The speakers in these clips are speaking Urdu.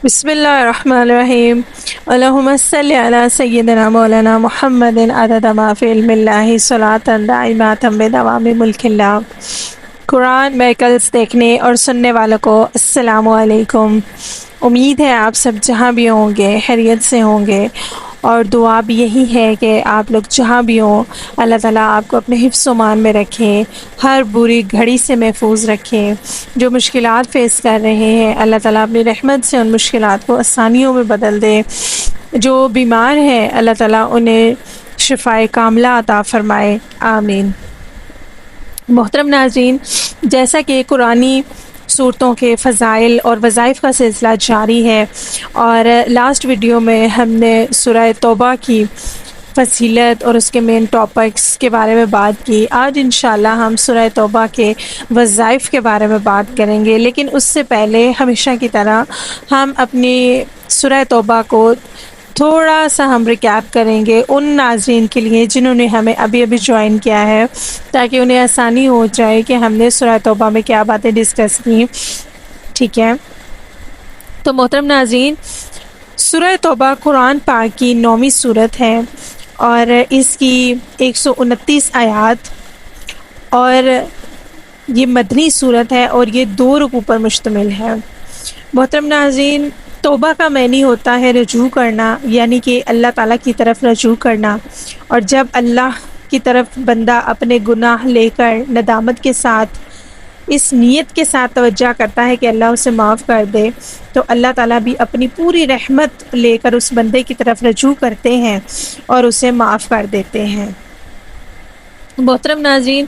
بسم اللہ الرحمن الرحیم اللہم صلی علی سیدنا مولانا محمد عدد ما فی علم اللہ صلاۃ دائمۃ بدوام ملک اللہ۔ قرآن میکلز دیکھنے اور سننے والوں کو السلام علیکم۔ امید ہے آپ سب جہاں بھی ہوں گے خیریت سے ہوں گے، اور دعا بھی یہی ہے کہ آپ لوگ جہاں بھی ہوں اللہ تعالیٰ آپ کو اپنے حفظ و امان میں رکھے، ہر بری گھڑی سے محفوظ رکھے۔ جو مشکلات فیس کر رہے ہیں اللہ تعالیٰ اپنی رحمت سے ان مشکلات کو آسانیوں میں بدل دے۔ جو بیمار ہیں اللہ تعالیٰ انہیں شفائے کاملہ عطا فرمائے، آمین۔ محترم ناظرین، جیسا کہ قرآنی صورتوں کے فضائل اور وظائف کا سلسلہ جاری ہے، اور لاسٹ ویڈیو میں ہم نے سورہ توبہ کی فضیلت اور اس کے مین ٹاپکس کے بارے میں بات کی۔ آج انشاءاللہ ہم سورہ توبہ کے وظائف کے بارے میں بات کریں گے، لیکن اس سے پہلے ہمیشہ کی طرح ہم اپنی سورہ توبہ کو تھوڑا سا ہم ریکیپ کریں گے ان ناظرین کے لیے جنہوں نے ہمیں ابھی ابھی جوائن کیا ہے، تاکہ انہیں آسانی ہو جائے کہ ہم نے سورہ توبہ میں کیا باتیں ڈسکس کی۔ ٹھیک ہے، تو محترم ناظرین، سورہ توبہ قرآن پاک کی 9ویں سورت ہے، اور اس کی 129 آیات، اور یہ مدنی سورت ہے، اور یہ 2 رکوع پر مشتمل ہے۔ محترم ناظرین، توبہ کا معنی ہوتا ہے رجوع کرنا، یعنی کہ اللہ تعالیٰ کی طرف رجوع کرنا، اور جب اللہ کی طرف بندہ اپنے گناہ لے کر ندامت کے ساتھ اس نیت کے ساتھ توجہ کرتا ہے کہ اللہ اسے معاف کر دے، تو اللہ تعالیٰ بھی اپنی پوری رحمت لے کر اس بندے کی طرف رجوع کرتے ہیں اور اسے معاف کر دیتے ہیں۔ محترم ناظرین،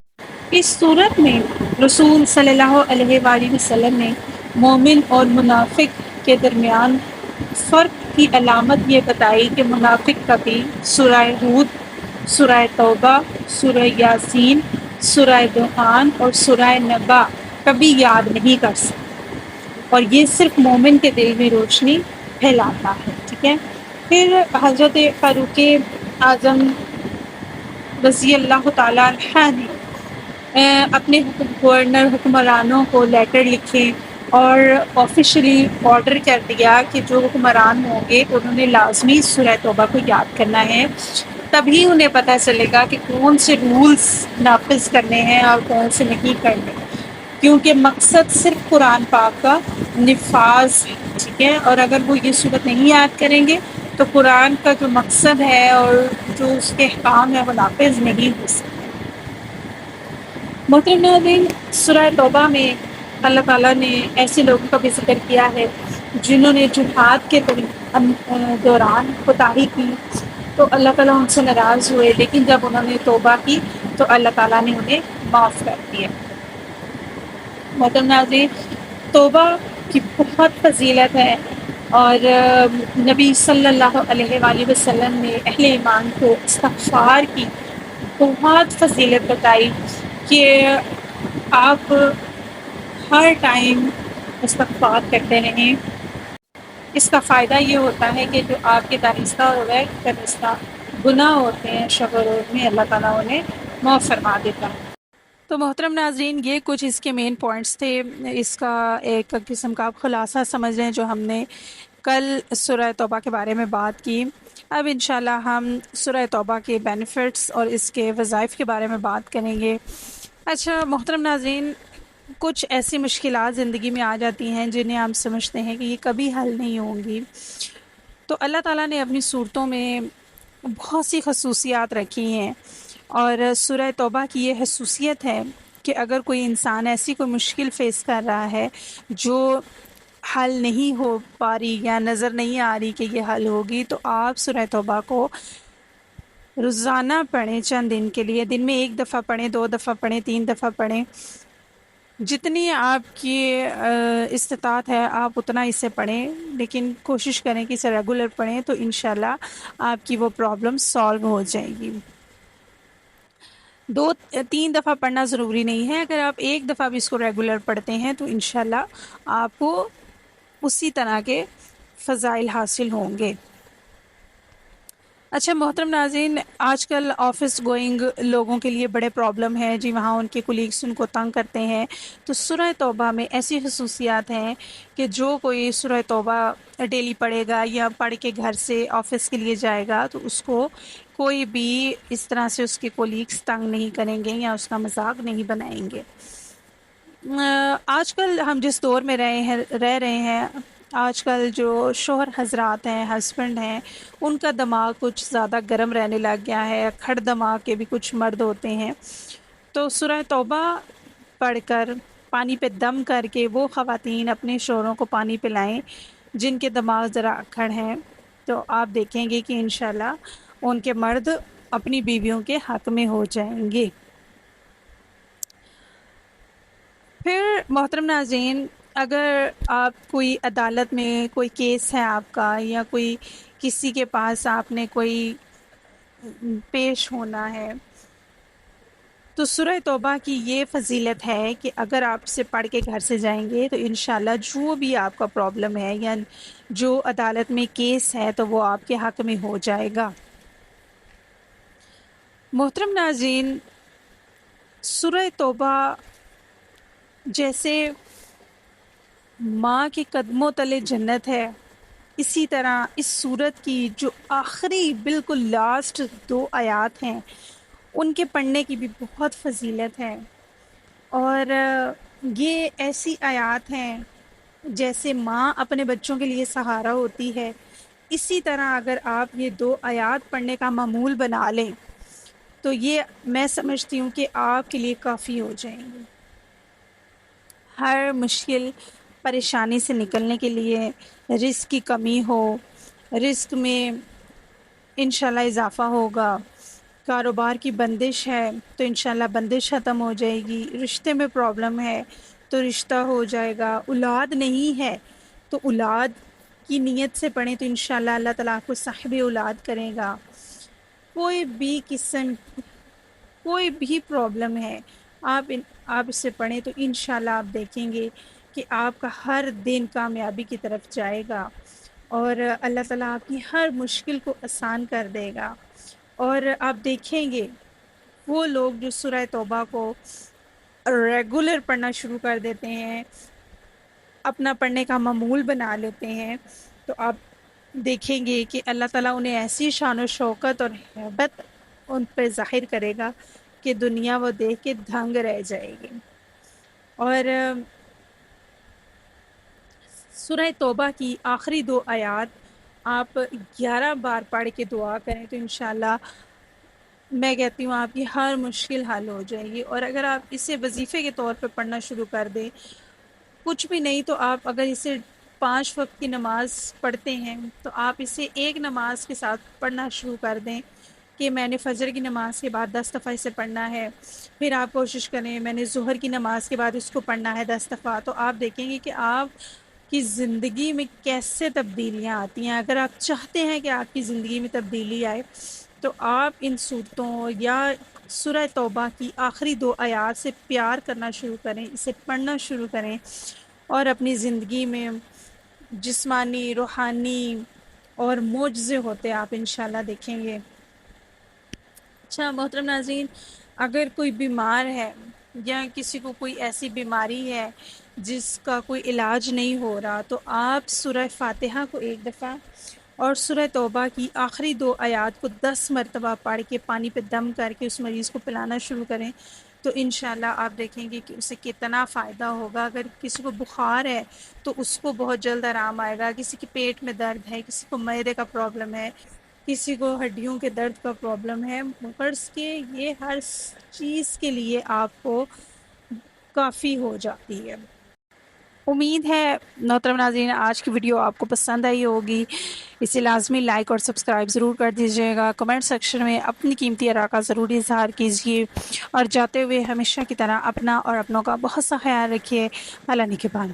اس صورت میں رسول صلی اللہ علیہ وآلہ وسلم نے مومن اور منافق کے درمیان فرق کی علامت یہ بتائی کہ منافق کبھی سورہ ہود، سورہ توبہ، سورہ یاسین، سورہ دخان اور سورہ نبا کبھی یاد نہیں کر سکتا، اور یہ صرف مومن کے دل میں روشنی پھیلاتا ہے۔ ٹھیک ہے، پھر حضرت فاروق اعظم رضی اللہ تعالیٰ عنہ نے اپنے گورنر حکمرانوں کو لیٹر لکھے اور آفیشلی آرڈر کر دیا کہ جو حکمران ہوں گے انہوں نے لازمی سورہ توبہ کو یاد کرنا ہے، تبھی انہیں پتہ چلے گا کہ کون سے رولز نافذ کرنے ہیں اور کون سے نہیں کرنے، کیونکہ مقصد صرف قرآن پاک کا نفاذ ہے۔ ٹھیک ہے، اور اگر وہ یہ صورت نہیں یاد کریں گے تو قرآن کا جو مقصد ہے اور جو اس کے احکام ہے وہ نافذ نہیں ہو سکتے۔ محترم ناظرین، سورہ توبہ میں اللہ تعالیٰ نے ایسے لوگوں کا بھی ذکر کیا ہے جنہوں نے جہاد کے دوران کوتاہی کی، تو اللہ تعالیٰ ان سے ناراض ہوئے، لیکن جب انہوں نے توبہ کی تو اللہ تعالیٰ نے انہیں معاف کر دیا۔ محترم ناظرین، توبہ کی بہت فضیلت ہے، اور نبی صلی اللہ علیہ وآلہ وسلم نے اہل ایمان کو استغفار کی بہت فضیلت بتائی کہ آپ ہر ٹائم استغفار کرتے رہیں۔ اس کا فائدہ یہ ہوتا ہے کہ جو آپ کے دانستہ اور غیر دانستہ گناہ ہوتے ہیں شب و روز میں، اللہ تعالیٰ انہیں معاف فرما دیتا ہے۔ تو محترم ناظرین، یہ کچھ اس کے مین پوائنٹس تھے، اس کا ایک قسم کا آپ خلاصہ سمجھ لیں جو ہم نے کل سورہ توبہ کے بارے میں بات کی۔ اب انشاءاللہ ہم سورہ توبہ کے بینیفٹس اور اس کے وظائف کے بارے میں بات کریں گے۔ اچھا محترم ناظرین، کچھ ایسی مشکلات زندگی میں آ جاتی ہیں جنہیں ہم سمجھتے ہیں کہ یہ کبھی حل نہیں ہوں گی، تو اللہ تعالیٰ نے اپنی صورتوں میں بہت سی خصوصیات رکھی ہیں، اور سورہ توبہ کی یہ خصوصیت ہے کہ اگر کوئی انسان ایسی کوئی مشکل فیس کر رہا ہے جو حل نہیں ہو پا رہی یا نظر نہیں آ رہی کہ یہ حل ہوگی، تو آپ سورہ توبہ کو روزانہ پڑھیں، چند دن کے لیے، دن میں 1 دفعہ پڑھیں، 2 دفعہ پڑھیں، 3 دفعہ پڑھیں، جتنی آپ کی استطاعت ہے آپ اتنا اسے پڑھیں، لیکن کوشش کریں کہ اسے ریگولر پڑھیں تو انشاءاللہ آپ کی وہ پرابلم سالو ہو جائے گی۔ 2-3 دفعہ پڑھنا ضروری نہیں ہے، اگر آپ 1 دفعہ بھی اس کو ریگولر پڑھتے ہیں تو انشاءاللہ آپ کو اسی طرح کے فضائل حاصل ہوں گے۔ اچھا محترم ناظرین، آج کل آفس گوئنگ لوگوں کے لیے بڑے پرابلم ہے جی، وہاں ان کے کولیگس ان کو تنگ کرتے ہیں. تو سورہ توبہ میں ایسی خصوصیات ہیں کہ جو کوئی سورہ توبہ ڈیلی پڑھے گا یا پڑھ کے گھر سے آفس کے لیے جائے گا تو اس کو کوئی بھی اس طرح سے اس کے کولیگس تنگ نہیں کریں گے یا اس کا مذاق نہیں بنائیں گے. آج کل ہم جس دور میں رہ رہے ہیں، آج کل جو شوہر حضرات ہیں، ہسبینڈ ہیں، ان کا دماغ کچھ زیادہ گرم رہنے لگ گیا ہے. کھڑ دماغ کے بھی کچھ مرد ہوتے ہیں. تو سورہ توبہ پڑھ کر پانی پہ دم کر کے وہ خواتین اپنے شوہروں کو پانی پلائیں جن کے دماغ ذرا اکھڑ ہیں، تو آپ دیکھیں گے کہ انشاءاللہ ان کے مرد اپنی بیویوں کے حق میں ہو جائیں گے. پھر محترم ناظرین، اگر آپ کوئی عدالت میں کوئی کیس ہے آپ کا، یا کوئی کسی کے پاس آپ نے کوئی پیش ہونا ہے، تو سورہ توبہ کی یہ فضیلت ہے کہ اگر آپ سے پڑھ کے گھر سے جائیں گے تو انشاءاللہ جو بھی آپ کا پرابلم ہے یا جو عدالت میں کیس ہے تو وہ آپ کے حق میں ہو جائے گا. محترم ناظرین، سورہ توبہ جیسے ماں کے قدموں تلے جنت ہے، اسی طرح اس سورت کی جو آخری بالکل لاسٹ 2 آیات ہیں ان کے پڑھنے کی بھی بہت فضیلت ہے. اور یہ ایسی آیات ہیں جیسے ماں اپنے بچوں کے لیے سہارا ہوتی ہے، اسی طرح اگر آپ یہ 2 آیات پڑھنے کا معمول بنا لیں تو یہ میں سمجھتی ہوں کہ آپ کے لیے کافی ہو جائیں گے. ہر مشکل پریشانی سے نکلنے کے لیے، رزق کی کمی ہو، رزق میں انشاءاللہ اضافہ ہوگا، کاروبار کی بندش ہے تو انشاءاللہ بندش ختم ہو جائے گی، رشتے میں پرابلم ہے تو رشتہ ہو جائے گا، اولاد نہیں ہے تو اولاد کی نیت سے پڑھیں تو انشاءاللہ اللہ تعالیٰ آپ کو صاحب اولاد کرے گا. کوئی بھی پرابلم ہے، آپ اس سے پڑھیں تو انشاءاللہ آپ دیکھیں گے کہ آپ کا ہر دن کامیابی کی طرف جائے گا اور اللہ تعالیٰ آپ کی ہر مشکل کو آسان کر دے گا. اور آپ دیکھیں گے وہ لوگ جو سورہ توبہ کو ریگولر پڑھنا شروع کر دیتے ہیں، اپنا پڑھنے کا معمول بنا لیتے ہیں، تو آپ دیکھیں گے کہ اللہ تعالیٰ انہیں ایسی شان و شوکت اور ہیبت ان پہ ظاہر کرے گا کہ دنیا وہ دیکھ کے دھنگ رہ جائے گی. اور سورہ توبہ کی آخری 2 آیات آپ 11 بار پڑھ کے دعا کریں تو انشاءاللہ میں کہتی ہوں آپ کی ہر مشکل حل ہو جائے گی. اور اگر آپ اسے وظیفے کے طور پہ پڑھنا شروع کر دیں، کچھ بھی نہیں تو آپ اگر اسے 5 وقت کی نماز پڑھتے ہیں تو آپ اسے ایک نماز کے ساتھ پڑھنا شروع کر دیں کہ میں نے فجر کی نماز کے بعد 10 دفعہ اسے پڑھنا ہے. پھر آپ کوشش کریں میں نے ظہر کی نماز کے بعد اس کو پڑھنا ہے 10 دفعہ. تو آپ دیکھیں گے کہ آپ کی زندگی میں کیسے تبدیلیاں آتی ہیں. اگر آپ چاہتے ہیں کہ آپ کی زندگی میں تبدیلی آئے تو آپ ان صورتوں یا سورہ توبہ کی آخری 2 آیات سے پیار کرنا شروع کریں، اسے پڑھنا شروع کریں اور اپنی زندگی میں جسمانی، روحانی اور معجزے ہوتے آپ انشاءاللہ دیکھیں گے. اچھا محترم ناظرین، اگر کوئی بیمار ہے یا کسی کو کوئی ایسی بیماری ہے جس کا کوئی علاج نہیں ہو رہا تو آپ سورہ فاتحہ کو 1 دفعہ اور سورہ توبہ کی آخری 2 آیات کو 10 مرتبہ پڑھ کے پانی پہ دم کر کے اس مریض کو پلانا شروع کریں تو انشاءاللہ آپ دیکھیں گے کہ اسے کتنا فائدہ ہوگا. اگر کسی کو بخار ہے تو اس کو بہت جلد آرام آئے گا، کسی کے پیٹ میں درد ہے، کسی کو معدے کا پرابلم ہے، کسی کو ہڈیوں کے درد کا پرابلم ہے، فرض کے یہ ہر چیز کے لیے آپ کو کافی ہو جاتی ہے. امید ہے محترم ناظرین آج کی ویڈیو آپ کو پسند آئی ہوگی. اسے لازمی لائک اور سبسکرائب ضرور کر دیجیے گا. کمنٹ سیکشن میں اپنی قیمتی آراء کا ضرور اظہار کیجیے اور جاتے ہوئے ہمیشہ کی طرح اپنا اور اپنوں کا بہت سا خیال رکھیے. اللہ نگہبان.